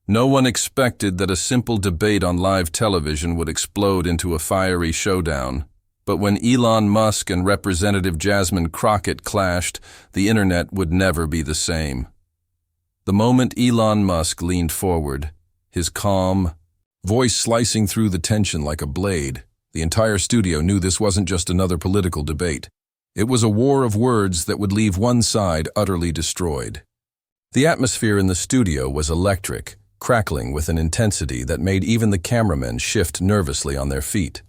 No one expected that a simple debate on live television would explode into a fiery showdown. But when Elon Musk and Representative Jasmine Crockett clashed, the internet would never be the same. The moment Elon Musk leaned forward, his calm voice slicing through the tension like a blade, the entire studio knew this wasn't just another political debate. It was a war of words that would leave one side utterly destroyed. The atmosphere in the studio was electric, crackling with an intensity that made even the cameramen shift nervously on their feet.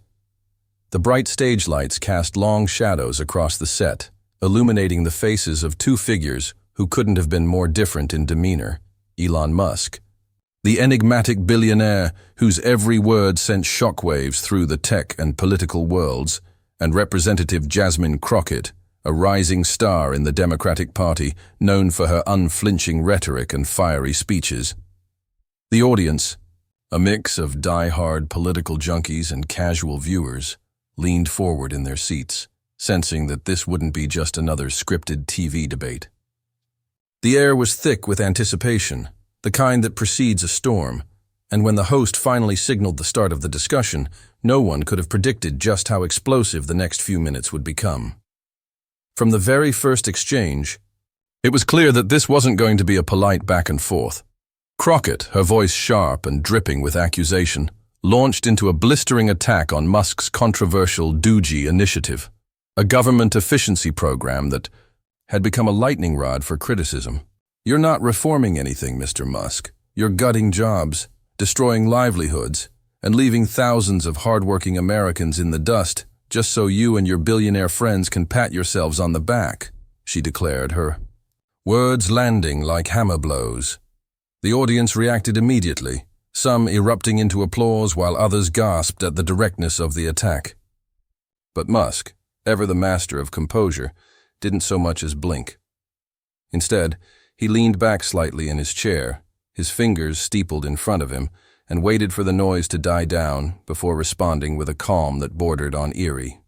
The bright stage lights cast long shadows across the set, illuminating the faces of two figures who couldn't have been more different in demeanor. Elon Musk, the enigmatic billionaire whose every word sent shockwaves through the tech and political worlds, and Representative Jasmine Crockett, a rising star in the Democratic Party known for her unflinching rhetoric and fiery speeches. The audience, a mix of die-hard political junkies and casual viewers, leaned forward in their seats, sensing that this wouldn't be just another scripted TV debate. The air was thick with anticipation, the kind that precedes a storm, and when the host finally signaled the start of the discussion, no one could have predicted just how explosive the next few minutes would become. From the very first exchange, it was clear that this wasn't going to be a polite back and forth. Crockett, her voice sharp and dripping with accusation, launched into a blistering attack on Musk's controversial DOGE initiative, a government efficiency program that had become a lightning rod for criticism. "You're not reforming anything, Mr. Musk. You're gutting jobs, destroying livelihoods, and leaving thousands of hardworking Americans in the dust just so you and your billionaire friends can pat yourselves on the back," she declared, her words landing like hammer blows. The audience reacted immediately, some erupting into applause while others gasped at the directness of the attack. But Musk, ever the master of composure, didn't so much as blink. Instead, he leaned back slightly in his chair, his fingers steepled in front of him, and waited for the noise to die down before responding with a calm that bordered on eerie.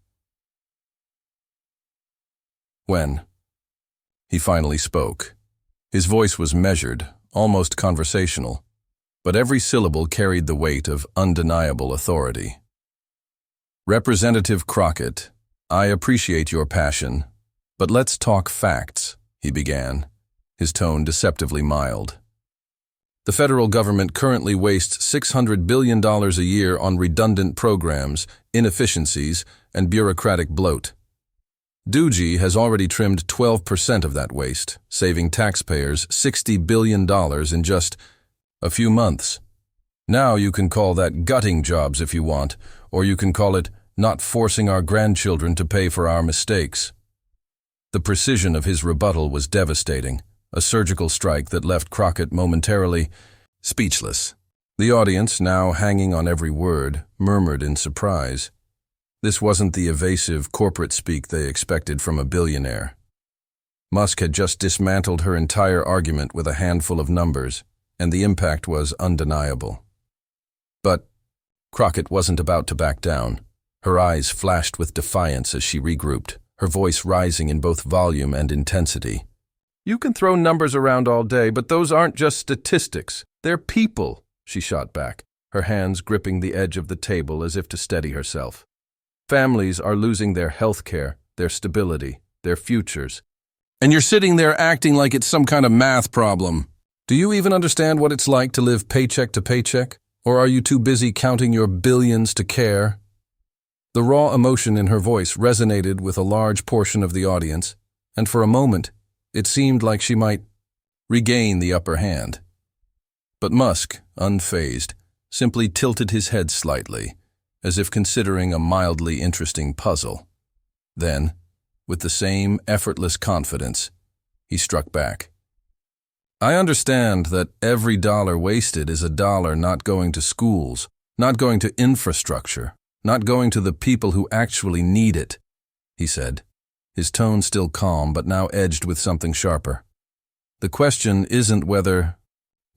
When he finally spoke, his voice was measured, almost conversational, but every syllable carried the weight of undeniable authority. "Representative Crockett, I appreciate your passion, but let's talk facts," he began, his tone deceptively mild. The federal government currently wastes $600 billion a year on redundant programs, inefficiencies, and bureaucratic bloat. DOGE has already trimmed 12% of that waste, saving taxpayers $60 billion in just a few months. Now you can call that gutting jobs if you want, or you can call it not forcing our grandchildren to pay for our mistakes. The precision of his rebuttal was devastating, a surgical strike that left Crockett momentarily speechless. The audience, now hanging on every word, murmured in surprise. This wasn't the evasive corporate speak they expected from a billionaire. Musk had just dismantled her entire argument with a handful of numbers, and the impact was undeniable. But Crockett wasn't about to back down. Her eyes flashed with defiance as she regrouped, her voice rising in both volume and intensity. "You can throw numbers around all day, but those aren't just statistics. They're people," she shot back, her hands gripping the edge of the table as if to steady herself. "Families are losing their health care, their stability, their futures. And you're sitting there acting like it's some kind of math problem. Do you even understand what it's like to live paycheck to paycheck? Or are you too busy counting your billions to care?" The raw emotion in her voice resonated with a large portion of the audience, and for a moment, it seemed like she might regain the upper hand. But Musk, unfazed, simply tilted his head slightly, as if considering a mildly interesting puzzle. Then, with the same effortless confidence, he struck back. "I understand that every dollar wasted is a dollar not going to schools, not going to infrastructure, not going to the people who actually need it," he said, his tone still calm but now edged with something sharper. "The question isn't whether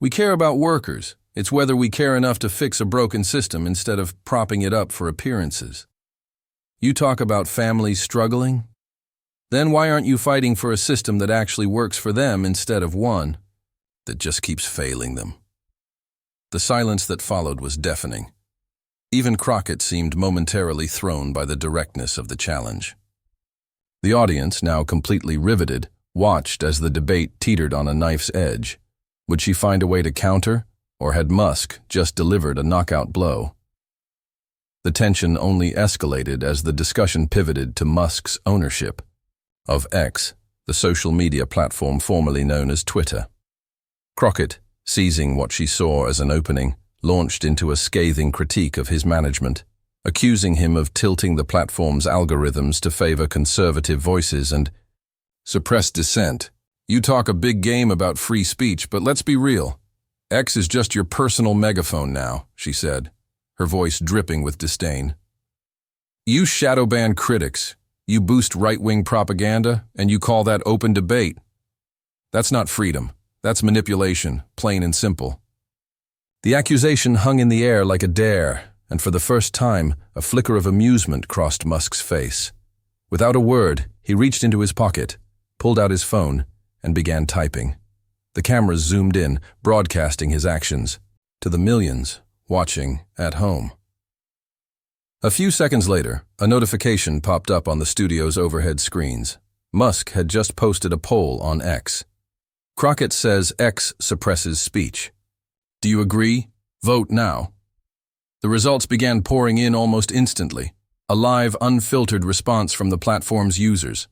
we care about workers, it's whether we care enough to fix a broken system instead of propping it up for appearances. You talk about families struggling? Then why aren't you fighting for a system that actually works for them instead of one that just keeps failing them?" The silence that followed was deafening. Even Crockett seemed momentarily thrown by the directness of the challenge. The audience, now completely riveted, watched as the debate teetered on a knife's edge. Would she find a way to counter, or had Musk just delivered a knockout blow? The tension only escalated as the discussion pivoted to Musk's ownership of X, the social media platform formerly known as Twitter. Crockett, seizing what she saw as an opening, launched into a scathing critique of his management, accusing him of tilting the platform's algorithms to favor conservative voices and suppress dissent. You talk a big game about free speech, but let's be real. X is just your personal megaphone now, she said, her voice dripping with disdain. You shadow-ban critics, you boost right-wing propaganda, and you call that open debate. That's not freedom. That's manipulation, plain and simple. The accusation hung in the air like a dare, and for the first time, a flicker of amusement crossed Musk's face. Without a word, he reached into his pocket, pulled out his phone, and began typing. The cameras zoomed in, broadcasting his actions to the millions watching at home. A few seconds later, a notification popped up on the studio's overhead screens. Musk had just posted a poll on X. Crockett says X suppresses speech. Do you agree? Vote now. The results began pouring in almost instantly, a live, unfiltered response from the platform's users.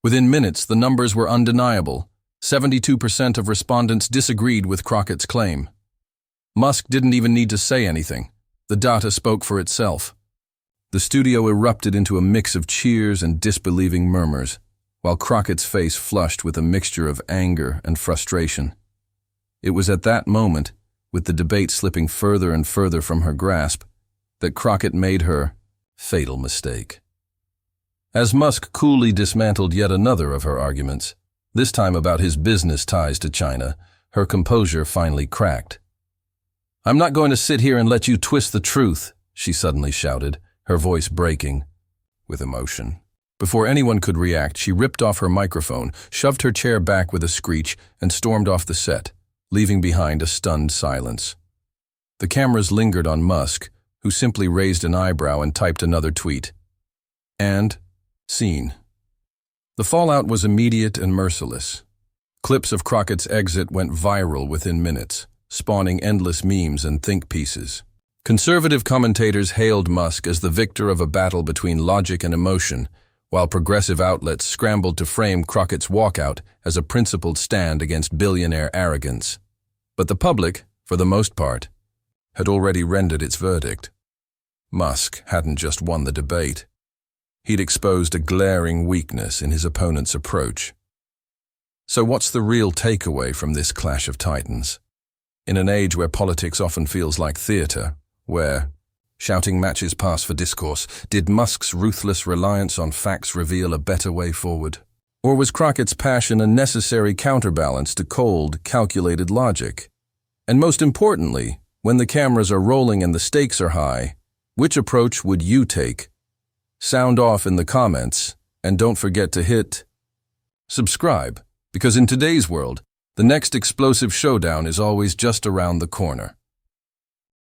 Within minutes, the numbers were undeniable. 72% of respondents disagreed with Crockett's claim. Musk didn't even need to say anything. The data spoke for itself. The studio erupted into a mix of cheers and disbelieving murmurs, while Crockett's face flushed with a mixture of anger and frustration. It was at that moment, with the debate slipping further and further from her grasp, that Crockett made her fatal mistake. As Musk coolly dismantled yet another of her arguments, this time about his business ties to China, her composure finally cracked. I'm not going to sit here and let you twist the truth, she suddenly shouted, her voice breaking with emotion. Before anyone could react, she ripped off her microphone, shoved her chair back with a screech, and stormed off the set, leaving behind a stunned silence. The cameras lingered on Musk, who simply raised an eyebrow and typed another tweet. And scene. The fallout was immediate and merciless. Clips of Crockett's exit went viral within minutes, spawning endless memes and think pieces. Conservative commentators hailed Musk as the victor of a battle between logic and emotion, while progressive outlets scrambled to frame Crockett's walkout as a principled stand against billionaire arrogance. But the public, for the most part, had already rendered its verdict. Musk hadn't just won the debate. He'd exposed a glaring weakness in his opponent's approach. So what's the real takeaway from this clash of titans? In an age where politics often feels like theater, where shouting matches pass for discourse, did Musk's ruthless reliance on facts reveal a better way forward? Or was Crockett's passion a necessary counterbalance to cold, calculated logic? And most importantly, when the cameras are rolling and the stakes are high, which approach would you take? Sound off in the comments, and don't forget to hit subscribe, because in today's world, the next explosive showdown is always just around the corner.